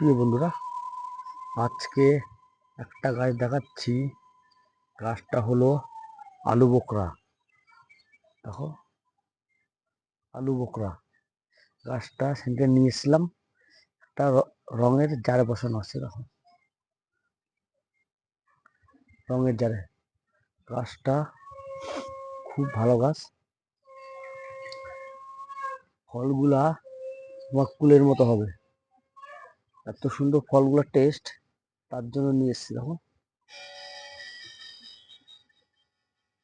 প্রিয় বন্ধুরা, আজকে একটা গাছ দেখাচ্ছি। গাছটা হলো আলু বোকরা। দেখো, আলু বোকরা গাছটা সেখানে নিয়ে এসেছিলাম। একটা রঙের জারে বসানো আছে। দেখো, রঙের জারে। গাছটা খুব ভালো গাছ। ফলগুলা তোমার কুলের মতো হবে, এত সুন্দর ফলগুলোর টেস্ট। তার জন্য নিয়ে এসেছি। দেখো,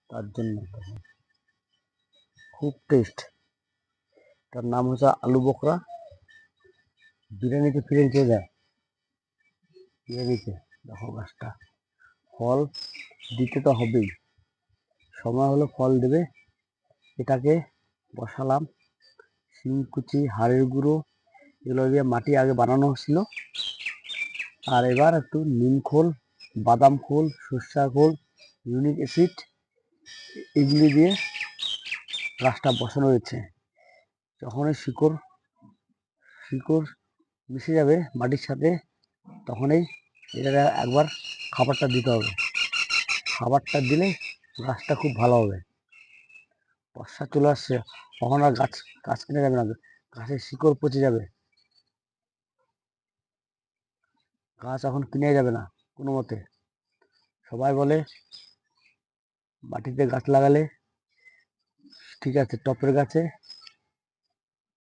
তার জন্য খুব টেস্ট। তার নাম হচ্ছে আলু বোকরা। বিরিয়ানিতে ফিরে যায়, বিরিয়ানিতে। দেখো গাছটা, ফল দিতে তো হবেই, সময় হলো ফল দেবে। এটাকে বসালাম। শিংকুচি, হাড়ের গুঁড়ো, এগুলো দিয়ে মাটি আগে বানানো হচ্ছিল। আর এবার একটু নিম খোল, বাদাম খোল, সর্ষা খোল, ইউরিক অ্যাসিড, এগুলি দিয়ে গাছটা বসানো হয়েছে। যখনই শিকড় মিশে যাবে মাটির সাথে, তখনই এটা একবার খাবারটা দিতে হবে। খাবারটা দিলে গাছটা খুব ভালো হবে। বর্ষা চলে আসছে, তখন আর গাছ কিনে যাবে না, গাছের শিকড় পচে যাবে। গাছ এখন কিনে যাবে না কোনো মতে। সবাই বলে মাটিতে গাছ লাগালে ঠিক আছে, টপের গাছে